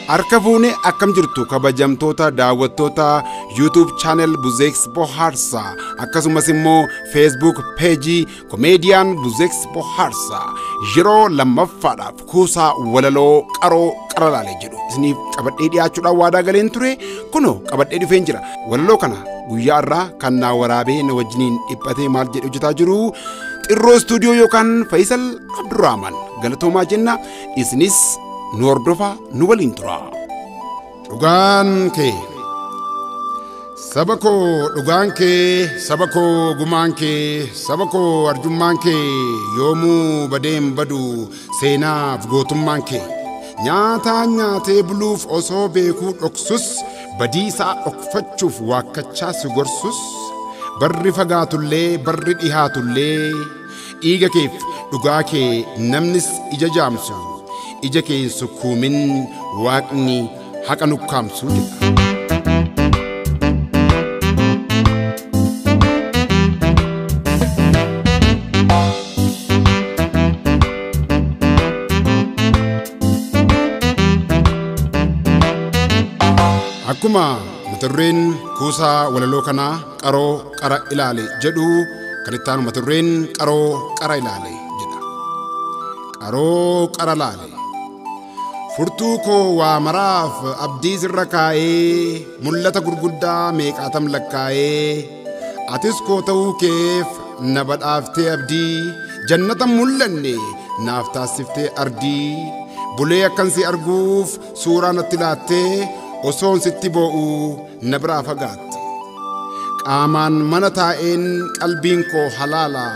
Harka fuune akkam jirtu kabajamtoota daawwattoota YouTube channel Buzeeks Bohaarsaa akkasumas immoo Facebook page Comedian Buzeeks Bohaarsaa yeroo lammaffaadhaaf kuusaa walaloo qaroo qaralaalee jedhu isiniif qabadhee dhiyaachuudhaan waadaa galeen ture kunoo qabadhee dhufeen jira. Walaloo kana guyyaa irraa kan naa waraabee na wajjiniin dhiphatee maal jedhe hojjetaa jiru Xirroo studio yookaan Faisal Abdurrahman galatoomaa jenna. Isinis nu hordofa nu waliin tura. Dhugaan kee saba koo dhugaan kee saba koo gumaan kee saba koo arjummaan kee yoomuu badeem badu seenaaf gootummaan kee nyaataan nyaatee buluuf osoo beekuu dhoksus badiisaa dhokfachuuf waakkachaa si gorsus barri fagaatullee barri dhihaatullee dhiiga keef dhugaa kee namnis ija jaamsu ija kee sukkuumin waaqni haqa nukkaamsu jedha. Akkuma mata-dureen kuusaa walaloo kanaa qaroo qara ilaale jedhu kan itti aanu mata-dureen qaroo qara ilaale jedha. Qaroo qara ilaale furtuu koo waa maraaf abdii sirra kaa'ee mul'ata gurguddaa meeqaatam lakkaa'ee atis koo ta'uu keef na badhaaftee abdii jannata mul'anne naaf taasiftee ardii bulee akkan si arguuf suuraa natti laattee osoon sitti boo'uu na biraa fagaatte qaamaan mana taa'een qalbiin koo halaala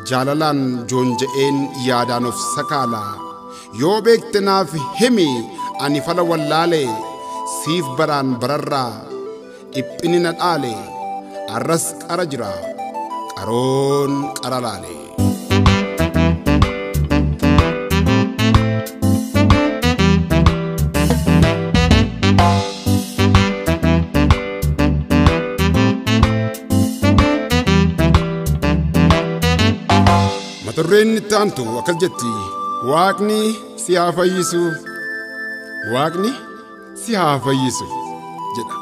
jaalalaan joonja'een yaadaan of sakaala yoo beekte naaf himi ani fala wallaale siif baraan bararraa dhiphini na dhaale arras qara jira qaroon qara laale. Mata-dureen itti aantu akkas jetti waaqni si haa fayyisu waaqni si haa fayyisu jedha.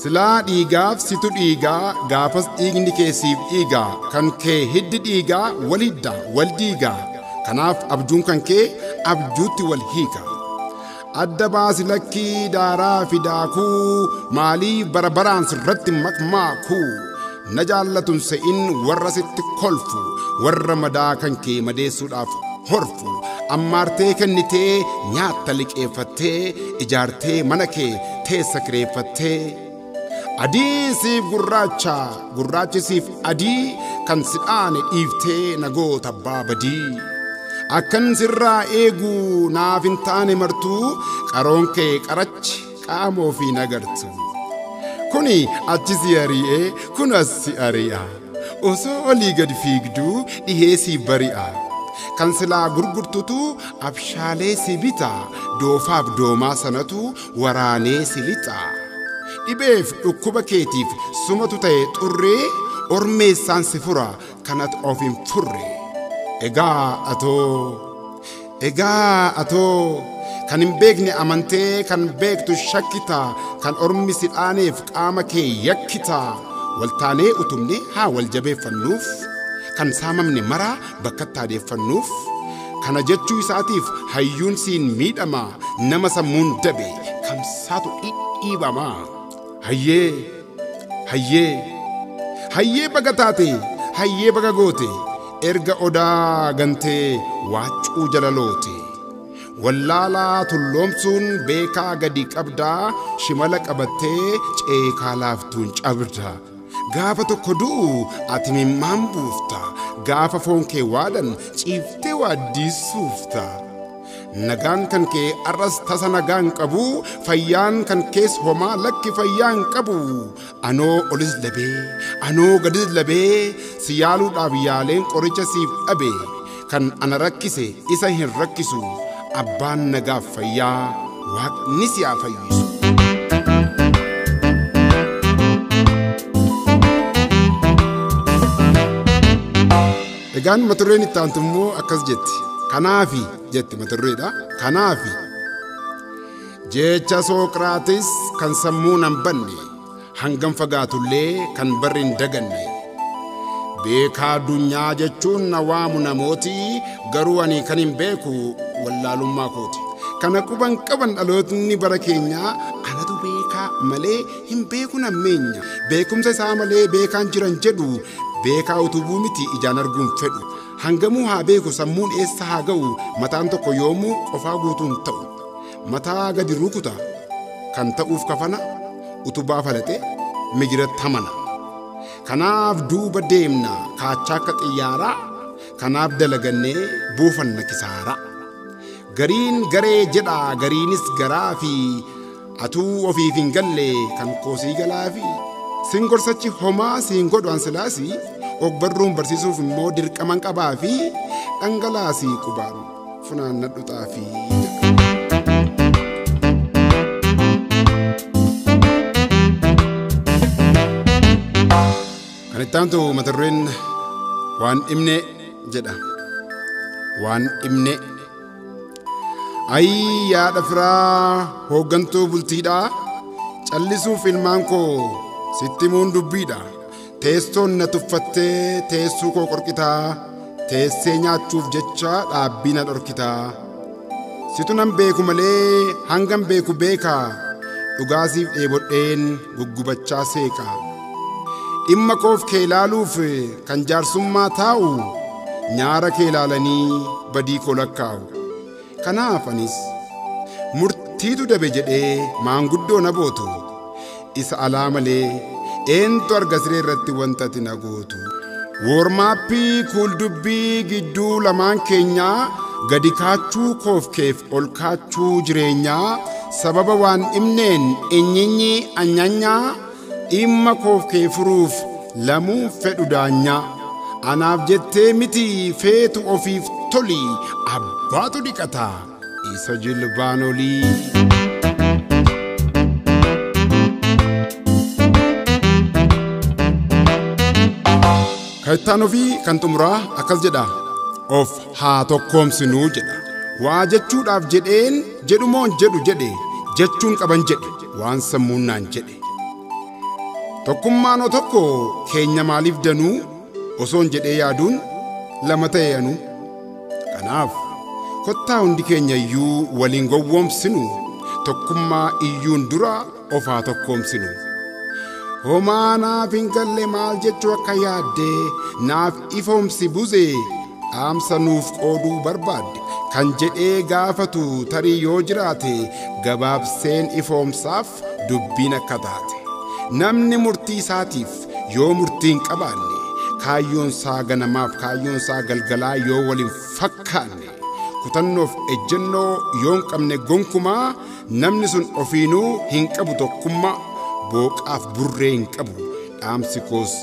Silaa dhiigaaf situ dhiigaa gaafas dhiigni keessiif dhiigaa kan kee hiddi dhiigaa wal hidda wal diigaa kanaaf abjuun kan kee abjuutti wal hiika. Adda baasi lakkii daaraa fi daakuu maalii bara baraan sirratti makmaakuu na jaallatun se'in warra sitti kolfu warra madaa kan kee madeessuudhaaf horfu ammaartee kennitee nyaatta liqeeffattee ijaartee mana kee teessa kireeffattee adii siif gurraacha gurraachi siif adii kan si dhaane dhiiftee nagoota abbaa badii akkan sirraa eeguu naaf hin taane martuu qaroon kee qarachi qaamoo fi nagartu kuni achi si ari'ee kun as si ari'a osoo olii gad fiigduu dhihee si bari'a kan silaa gurgurtutu abshaalee si bita doofaaf doomaa sanatu waraanee si lixa dhibeef dhukkuba keetiif sumatu ta'e xurree ormeessaan si fura kanat of hin furre egaa atoo kan hin beekne amantee kan beektu shakkita kan ormi si dhaaneef qaama kee yakkita waltaanee utumne haa wal jabeeffannuuf kan saamamne maraa bakka taadeeffannuuf kana jechuu isaatiif hayyuun siin miidhama nama sammuun dabe kamsaatu dhidhiibama hayyee baga taate hayyee baga goote erga odaa gantee waacuu jalaloote wallaalaa tulloomsuun beekaa gadi qabdaa shimala qabattee ceekaa laaftuun cabda gaafa tokko du'u ati mimmaan buufta gaafa foon kee waadan ciiftee waaddiisuufta nagaan kan kee arras tasa nagaan qabu fayyaan kan kees homaa lakki fayyaan qabu anoo olis labee anoo gadis labee si yaaluudhaaf yaaleen qoricha siif dhabe kan ana rakkise isa hin rakkisu abbaan nagaaf fayyaa waaqni si haa fayyisu. Egaan mata-dureen itti aantu immoo akkas jetti kanaafi jetti mata-dureedha kanaafi jecha Soqraatis kan sammuu nan banne hangam fagaatullee kan barri hin daganne. Beekaa addunyaa jechuun na waamu namooti garuu ani kan hin beeku wallaalummaa kooti. Kana quban qaban dhalootni bara keenyaa anatu beekaa malee hin beeku nammeenya. Beekumsa isaa malee beekaan jiran jedhu beekaa utubuu miti ijaan arguun fedhu. Hangamuu haa beeku sammuun eessa haa ga'u mataan tokko yoomuu qofaa guutuun ta'u. Mataa gadi rukuta kan ta'uuf kafana utubaa falate migiratti hamana. Kanaaf duuba deemna kaachaa akka xiyyaaraa kanaaf dalagannee buufanna kisaaraa. Gariin garee jedha gariinis garaa fi atuu ofiif hin galle kan koosii galaa fi sin gorsachi homaa siin godhu ansilaasii ogbarruun barsiisuuf immoo dirqaman qabaa fi dhangalaasii qubaan funaannadhu xaafii. Kan itti aantu mata dureen waan dhimne jedha. Waan dhimne. Yaada firaa hooggantuu bultiidha. Callisuuf ilmaan koo sitti himuun dubbiidha. Teessoon na tuffattee teessuu koo qorqitaa. Teessee nyaachuuf jecha dhaabbii na dhorkitaa. Situ nan beeku malee hangam beeku beekaa. Dhugaasiif dheebodheen guggubachaa seeqaa. Dhimma koof kee ilaaluuf kan jaarsummaa taa'u nyaara kee ilaalanii badii koo lakkaa'u. Kanaaf anis murtiitu dabe jedhee maanguddoo na bootu isa alaa malee eentu arga siree irratti wanta ati na gootu. Woormaappii kuuldubbii gidduu lamaan keenyaa gadi kaachuu koof keef ol kaachuu jireenyaa sababa waan dhimneen inyinyi anyanyaa dhimma koof kee furuuf lamuu fedhu daanyaa. Anaaf jettee miti feetu ofiif toli abbaatu dhiqataa isa jilbaan olii. Kan itti aanu fi kan xumuraa akkas jedha. Of haa tokkoomsinuu jedha. Waa jechuudhaaf jedheen jedhumoon jedhu jedhe jechuun qaban jedhe waan sammuun naan jedhe. Tokkummaan tokko keenya maaliif danuu osoon jedhee yaaduun lama ta'eenu. Kanaaf kottaa hundi keenya iyyuu waliin gowwoomsinu tokkummaa iyyuun dura of haa tokkoomsinu. Homaa naaf hin galle maal jechuu akka yaaddee naaf ifoomsi buzee dhaamsa nuuf qooduu barbaadde kan jedhee gaafatu tarii yoo jiraate gabaabseen ifoomsaaf dubbiin akka taate. Namni murtii isaatiif yoo murtii hin qabaanne kaayyoon isaa ganamaaf kaayyoon isaa galgalaa yoo waliin fakkaanne kutannoof ejjennoo yoo hin qabne gonkumaa namni sun ofiinuu hin qabu tokkummaa booqaaf burree hin qabu dhaamsi koos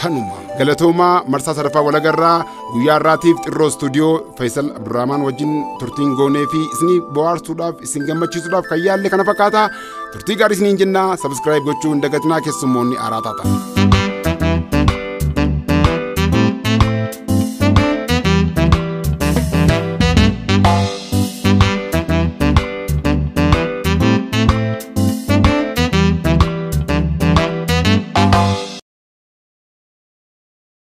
kanuma. Galatoomaa marsaa sadaffaa walagarraa guyyaa irraatiif xirroo istuudiyoo Faisal Abdurrahmaan wajjin turtiin goonee fi isinii bohaarsuudhaaf isin gammachiisuudhaaf kan yaalle kana fakkaata. Turtii gaarii isiniin jennaa. Subscribe gochuu hin dagatinaa keessummoonni haaraa taata.